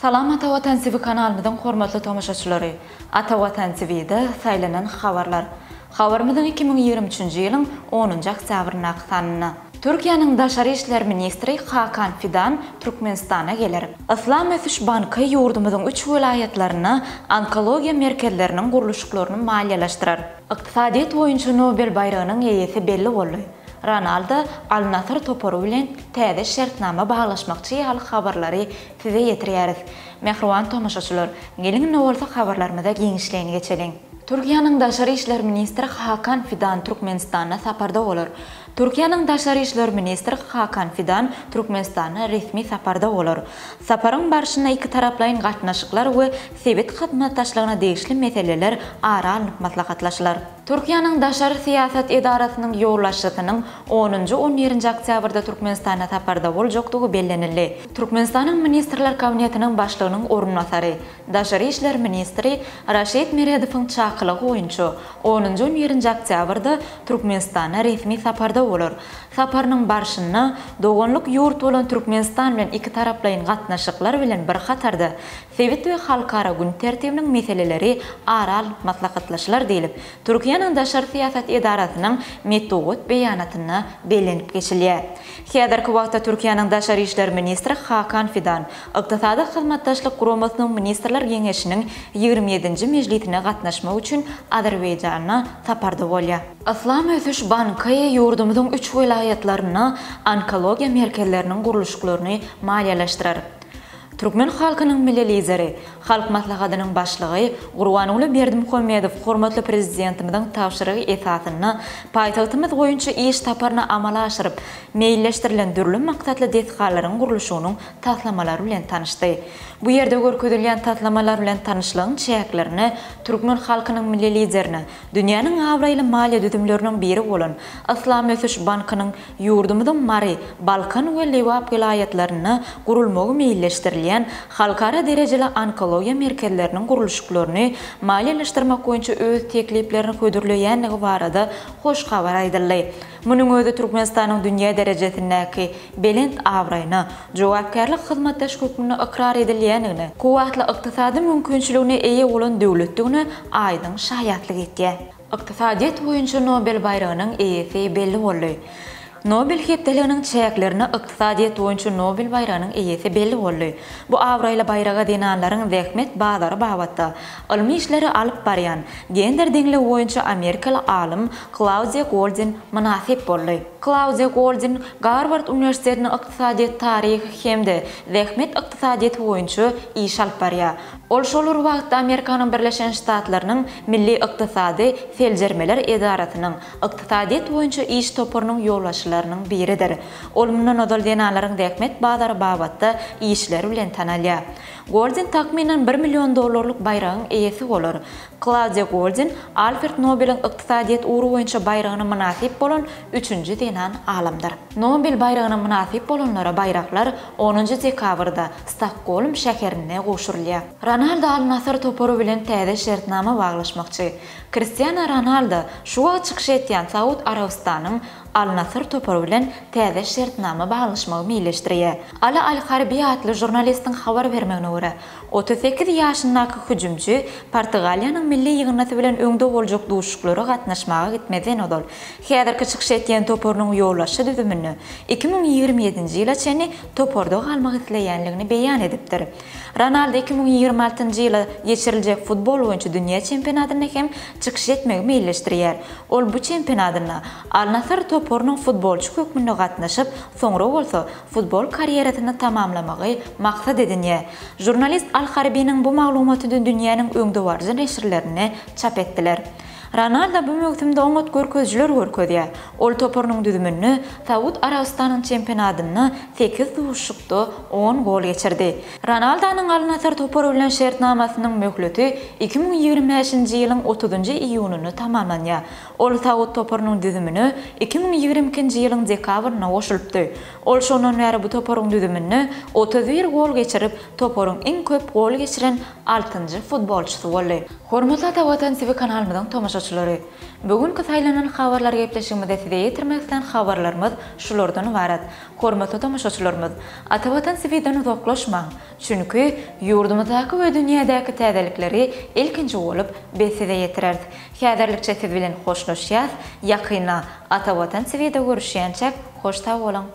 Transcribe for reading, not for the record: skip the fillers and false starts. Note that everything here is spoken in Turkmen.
Salam Ata Watan TV kanalımızın hormatly tomoşaçylary. Ata Watan TV'de saylanan habarlar. Habarymyzyň 2023-nji ýylyň 10-njy oktýabryna aksanna. Türkiýanyň Daşary işler ministri Hakan Fidan Türkmenistana geler. Islam Ösüş Banky ýurdumyzyň 3 vilayetlerine onkologiýa merkezleriniň gurulşyklaryny maliýeleşdirer. Iqtisadiýet boýunça Nobel bayragynyň eýesi belli boldy. Ronaldo Al-Nassr toporu bilen täze şertnama baglaşmakçy ýaly habarlary size ýetirýäris. Mehriban tomoşaçylar, gelin ne bolsa habarlarymyza giňişlerini geçelim. Türkiýanyň Daşary işler ministri Hakan Fidan Türkmenistana saparda bolar. Türkiýanyň Daşary işler ministri Hakan Fidan Türkmenistana resmi saparda bolar. Saparyň barşyna iki taraplaryň gatnaşyklar we sebit hyzmatdaşlygyna degişli meseleler ara alınıp maslahatlaşylar. Türkiýanyň Daşary siýasat edarasynyň ýollaşysynyň 10-11 oktýabrda Türkmenistana saparda boljakdygy bellenildi. Türkmenistanyň ministrler kabinetiniň başlygynyň ornunasary, Daşary işler ministri Raşid Meredowyň çakylygy boýunça 10-11 oktýabrda Türkmenistana resmi saparda bolar. Saparynyň barşyna dogonluk ýurt bolan Türkmenistan bilen iki taraplaryň gatnaşyklar bilen bir hatarda sebit we halkara gün tertibiniň meseleleri ara alyp maslahatlaşylar diýilip, Türkiýanyň Daşary siýasat edarasynyň metod beýanatyna belenip geçilýär. Häzirki wagtda Türkiýanyň Daşary işler ministri Hakan Fidan ykdysady hyzmatdaşlyk guramasynyň ministrler geňeşiniň 27-nji mejlisine gatnaşmak üçin Azerbaýjana saparda bolýar. Islam Ösüş Banky ýurdumyzyň 3 vilayetlerine onkologiýa merkezleriniň gurulşyklaryny maliýeleşdirer. Türkmen halkynyň milli lideri, halk maslahatynyň başlygy Gurbanuly Berdimuhammedow hormatly prezidentimiziň tapşyrygy esasyna paýtagtymyz boýunça iş taparyny amala aşyryp, meýilleşdirilen dürli maksatly desgallaryň gurulşynyň taslamalary bilen tanışdy. Bu ýerde görkezilýän taslamalar bilen tanışlygyň çäklerini Türkmen halkynyň milli liderini, dünýäniň awraýly maliýe düzümleriniň biri bolan Islam Ösüş Bankynyň ýurdumyzyň Mari, Balkan we Lewap vilayetlerini gurulmagy meýilleşdirilýän halkara derejeli onkologiýa merkezleriniň gurulşyklaryny maliýeleşdirmek boýunça öz tekliplerini hödürleýänligi barada hoş habar aýdyldy. Munyň özü Türkmenistanyň dünýä derejesindäki belent awraýyna jogapkärlik hyzmatdaş hökmüne ikrar edilýänligini, kuwatly ykdysady mümkinçiligine eýe bolan döwletdigini aýdyň şahyatlyk etdi. Iqtisadiýet boýunça Nobel bayragynyň eýesi belli boldy. Nobel hepdeliginiň çäklerini ykdysadyýet boýunça Nobel bayragynyň eýesi belli boldy. Bu awraýly bayraga denanlaryň zähmet bazary babatda ilmi işleri alyp barýan gender deňligi boýunça Amerikaly alim Claudia Goldin munasip boldy. Claudia Goldin Harvard Üniversitetiniň ykdysadyýet taryhy hemde zähmet ykdysadyýet boýunça iş alyp barýar. Ol şol wagtda Amerikanyň Birleşen Ştatlarynyň milli ykdysady feljermeler edarasynyň ykdysadyýet boýunça iş topurynyň ýollaşylarynyň biridir. Ol mundan odal denalaryň zähmet bazary babatda işleri bilen tanalýar. Goldin takminen $1 milyon bayragyň eýesi bolar. Claudia Goldin Alfred Nobel'in ykdysadyýet uğru boýunça bayragyna munasip bolan 3-nji denan alamdyr. Nobel bayragyna munasip bolanlara bayraklar 10-njy dekabrda Stockholm şäherine goşurulýar. Ronaldo Al-Nassr toporu bilen täze şertnama baglaşmakçy. Cristiano Ronaldo şu wagt çykyş etýän Saud Arabistanyň Al-Nassr toporu bilen täze şertnama baglaşmagy meýilleşdirýär. Ali Al-Harbi adly jurnalistiň habar bermegine görä, 38 ýaşyndaky hüjümçi Portugaliýanyň milli ýygnasy bilen öňde boljak duşuklary gatnaşmaga gitmeden odal. Häzirki çykyş etýän toporunyň ýollaşy düzümini 2027-nji ýyla çenli toporda galmak isleýänligini beýan edipdir. Ronaldo 2026-njy ýyla geçiriljek futbol boýunça dünýä çempionatyna hem çykyş etmegi meýilleşdirýär. Ol bu çempionatyna Al-Nassr toporunyň futbolçy hökmünde gatnaşyp, soňra bolsa futbol karýerasyny tamamlamagy maksat edinýär. Jurnalist Al-Harbiýanyň bu maglumaty dünýäniň öňde barjy neşirlerine çap etdiler. Ronaldo bu mögsümde oňat görkezjiler görkezýär. Ol toporunyň düzümini Saud Arabistanyň çempionatyna 8 duşukda 10 gol geçirdi. Ronaldo'nyň Al-Nassr toporu bilen şertnamasynyň möhleti 2025-nji ýylyň 30-njy iýunyny tamamlanýar. Ol Saud toporunyň düzümini 2022-nji ýylyň dekabryna goşulypdy. Ol şondan bäri bu toporunyň düzümini 31 gol geçirip toporuň en köp gol geçiren 6-njy futbolçysy boldy. Hormatly Ata Watan TV kanalymyzyň tomoşa tomaşaçylary. Bugünkü saýlanan habarlar gepleşigimizde size ýetirmekden habarlarymyz şulardan ibaret. Hormatly tomaşaçylarymyz, Atawatan TV-den uzaklaşmaň, çünki ýurdumyzdaky we dünýädäki täzelikleri ilkinji bolup biz size ýetirerdik. Häzirlikçe siz bilen hoşlaşýas, ýakyna Atawatan TV-de görüşýänçek hoş sag bolan.